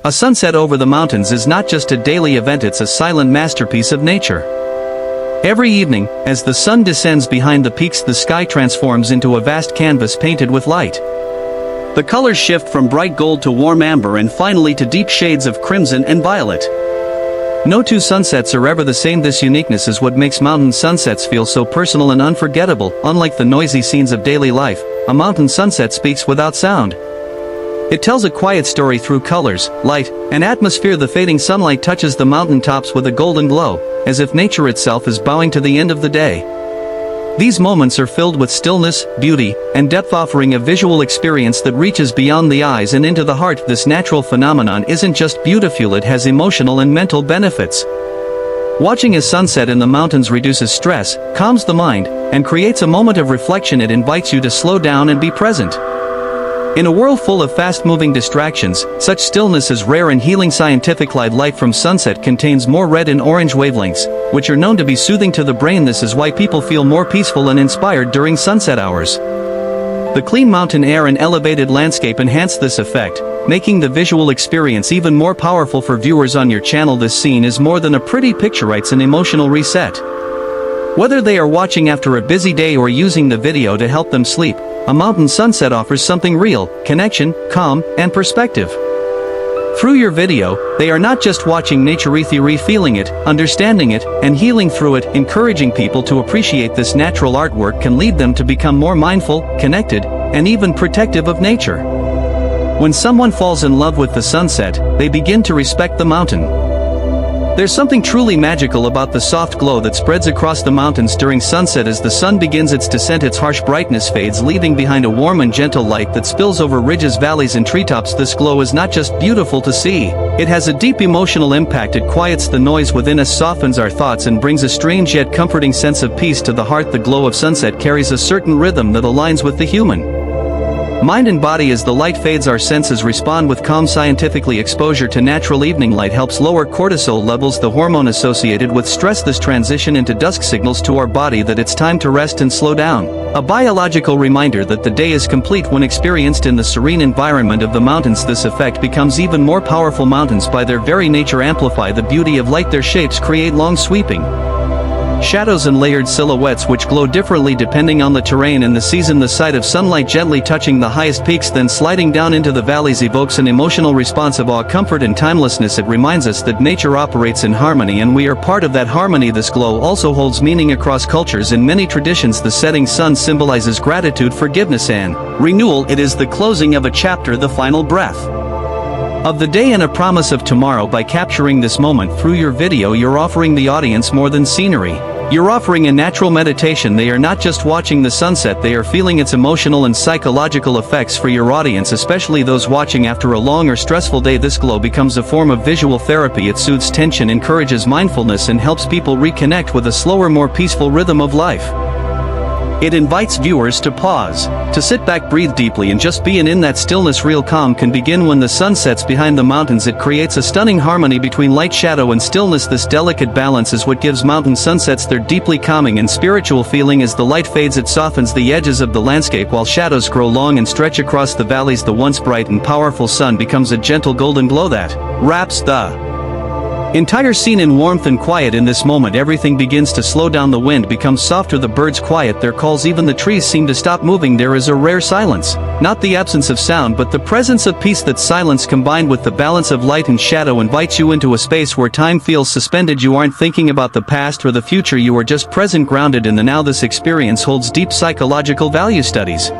A sunset over the mountains is not just a daily event, it's a silent masterpiece of nature. Every evening, as the sun descends behind the peaks, the sky transforms into a vast canvas painted with light. The colors shift from bright gold to warm amber and finally to deep shades of crimson and violet. No two sunsets are ever the same. This uniqueness is what makes mountain sunsets feel so personal and unforgettable. Unlike the noisy scenes of daily life, a mountain sunset speaks without sound. It tells a quiet story through colors, light, and atmosphere. The fading sunlight touches the mountain tops with a golden glow, as if nature itself is bowing to the end of the day. These moments are filled with stillness, beauty, and depth, offering a visual experience that reaches beyond the eyes and into the heart. This natural phenomenon isn't just beautiful, it has emotional and mental benefits. Watching a sunset in the mountains reduces stress, calms the mind, and creates a moment of reflection. It invites you to slow down and be present. In a world full of fast-moving distractions, such stillness is rare and healing. Scientific light from sunset contains more red and orange wavelengths, which are known to be soothing to the brain. This is why people feel more peaceful and inspired during sunset hours. The clean mountain air and elevated landscape enhance this effect, making the visual experience even more powerful for viewers on your channel. This scene is more than a pretty picture, it's an emotional reset. Whether they are watching after a busy day or using the video to help them sleep, a mountain sunset offers something real: connection, calm, and perspective. Through your video, they are not just watching nature, they're feeling it, understanding it, and healing through it. Encouraging people to appreciate this natural artwork can lead them to become more mindful, connected, and even protective of nature. When someone falls in love with the sunset, they begin to respect the mountain. There's something truly magical about the soft glow that spreads across the mountains during sunset. As the sun begins its descent, its harsh brightness fades, leaving behind a warm and gentle light that spills over ridges, valleys, and treetops. This glow is not just beautiful to see, it has a deep emotional impact. It quiets the noise within us, softens our thoughts, and brings a strange yet comforting sense of peace to the heart. The glow of sunset carries a certain rhythm that aligns with the human mind and body. As the light fades, our senses respond with calm. Scientifically, exposure to natural evening light helps lower cortisol levels, the hormone associated with stress. This transition into dusk signals to our body that it's time to rest and slow down, a biological reminder that the day is complete when experienced in the serene environment of the mountains. This effect becomes even more powerful. Mountains by their very nature amplify the beauty of light. Their shapes create long sweeping shadows and layered silhouettes which glow differently depending on the terrain and the season. The sight of sunlight gently touching the highest peaks then sliding down into the valleys evokes an emotional response of awe, comfort, and timelessness. It reminds us that nature operates in harmony and we are part of that harmony. This glow also holds meaning across cultures. In many traditions, the setting sun symbolizes gratitude, forgiveness, and renewal. It is the closing of a chapter, the final breath of the day, and a promise of tomorrow. By capturing this moment through your video, you're offering the audience more than scenery. You're offering a natural meditation. They are not just watching the sunset, they are feeling its emotional and psychological effects. For your audience, especially those watching after a long or stressful day, this glow becomes a form of visual therapy. It soothes tension, encourages mindfulness, and helps people reconnect with a slower, more peaceful rhythm of life. It invites viewers to pause, to sit back, breathe deeply, and just be in that stillness. Real calm can begin when the sun sets behind the mountains. It creates a stunning harmony between light, shadow, and stillness. This delicate balance is what gives mountain sunsets their deeply calming and spiritual feeling. As the light fades, it softens the edges of the landscape while shadows grow long and stretch across the valleys. The once bright and powerful sun becomes a gentle golden glow that wraps the entire scene in warmth and quiet. In this moment, everything begins to slow down. The wind becomes softer, the birds quiet their calls, even the trees seem to stop moving. There is a rare silence, not the absence of sound but the presence of peace. That silence, combined with the balance of light and shadow, invites you into a space where time feels suspended. You aren't thinking about the past or the future, you are just present, grounded in the now. This experience holds deep psychological value. Studies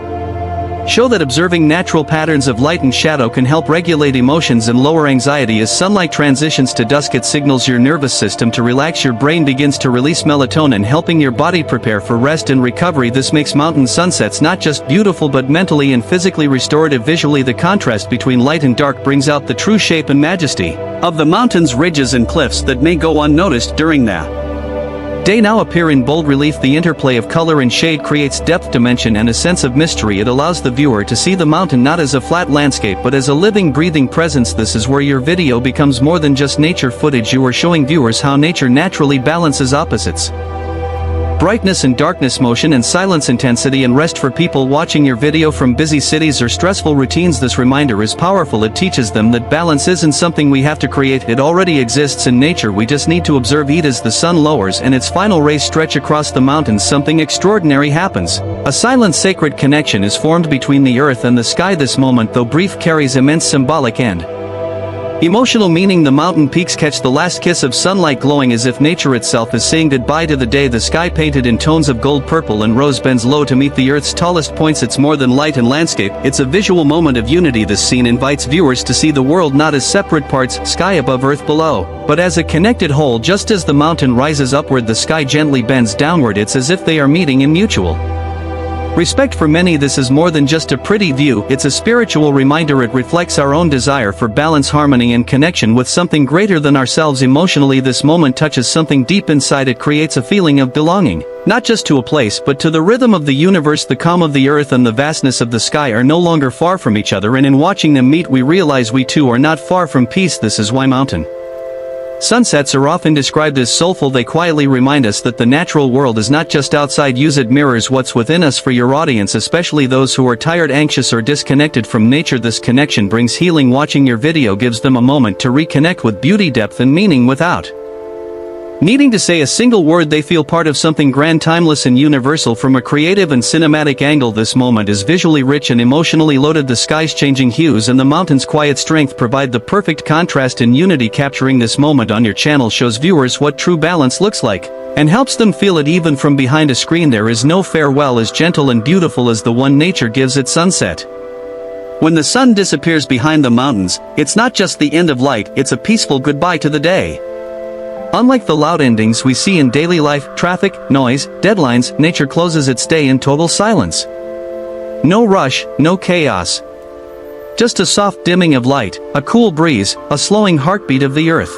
show that observing natural patterns of light and shadow can help regulate emotions and lower anxiety. As sunlight transitions to dusk, it signals your nervous system to relax. Your brain begins to release melatonin, helping your body prepare for rest and recovery. This makes mountain sunsets not just beautiful but mentally and physically restorative. Visually, the contrast between light and dark brings out the true shape and majesty of the mountains, ridges, and cliffs that may go unnoticed during the day now appear in bold relief. The interplay of color and shade creates depth, dimension, and a sense of mystery. It allows the viewer to see the mountain not as a flat landscape but as a living, breathing presence. This is where your video becomes more than just nature footage. You are showing viewers how nature naturally balances opposites. Brightness and darkness, motion and silence, intensity and rest. For people watching your video from busy cities or stressful routines, this reminder is powerful. It teaches them that balance isn't something we have to create, it already exists in nature, we just need to observe it. As the sun lowers and its final rays stretch across the mountains, something extraordinary happens. A silent, sacred connection is formed between the earth and the sky. This moment, though brief, carries immense symbolic and emotional meaning. The mountain peaks catch the last kiss of sunlight, glowing as if nature itself is saying goodbye to the day. The sky, painted in tones of gold, purple and rose, bends low to meet the earth's tallest points. It's more than light and landscape, it's a visual moment of unity. This scene invites viewers to see the world not as separate parts, sky above, earth below, but as a connected whole. Just as the mountain rises upward, the sky gently bends downward. It's as if they are meeting in mutual respect. For many, this is more than just a pretty view, it's a spiritual reminder. It reflects our own desire for balance, harmony and connection with something greater than ourselves. Emotionally, this moment touches something deep inside. It creates a feeling of belonging, not just to a place but to the rhythm of the universe. The calm of the earth and the vastness of the sky are no longer far from each other, and in watching them meet we realize we too are not far from peace. This is why mountain sunsets are often described as soulful. They quietly remind us that the natural world is not just outside us, it mirrors what's within us. For your audience, especially those who are tired, anxious or disconnected from nature, this connection brings healing. Watching your video gives them a moment to reconnect with beauty, depth and meaning without needing to say a single word. They feel part of something grand, timeless and universal. From a creative and cinematic angle, this moment is visually rich and emotionally loaded. The sky's changing hues and the mountain's quiet strength provide the perfect contrast and unity. Capturing this moment on your channel shows viewers what true balance looks like, and helps them feel it even from behind a screen. There is no farewell as gentle and beautiful as the one nature gives at sunset. When the sun disappears behind the mountains, it's not just the end of light, it's a peaceful goodbye to the day. Unlike the loud endings we see in daily life, traffic, noise, deadlines, nature closes its day in total silence. No rush, no chaos. Just a soft dimming of light, a cool breeze, a slowing heartbeat of the earth.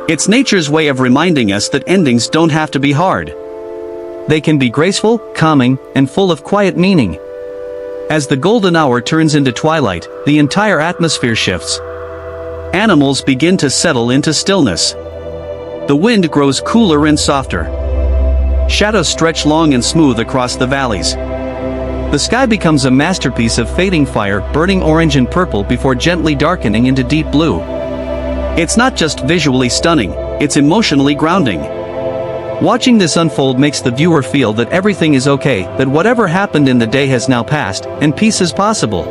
It's nature's way of reminding us that endings don't have to be hard. They can be graceful, calming, and full of quiet meaning. As the golden hour turns into twilight, the entire atmosphere shifts. Animals begin to settle into stillness. The wind grows cooler and softer. Shadows stretch long and smooth across the valleys. The sky becomes a masterpiece of fading fire, burning orange and purple before gently darkening into deep blue. It's not just visually stunning, it's emotionally grounding. Watching this unfold makes the viewer feel that everything is okay, that whatever happened in the day has now passed, and peace is possible.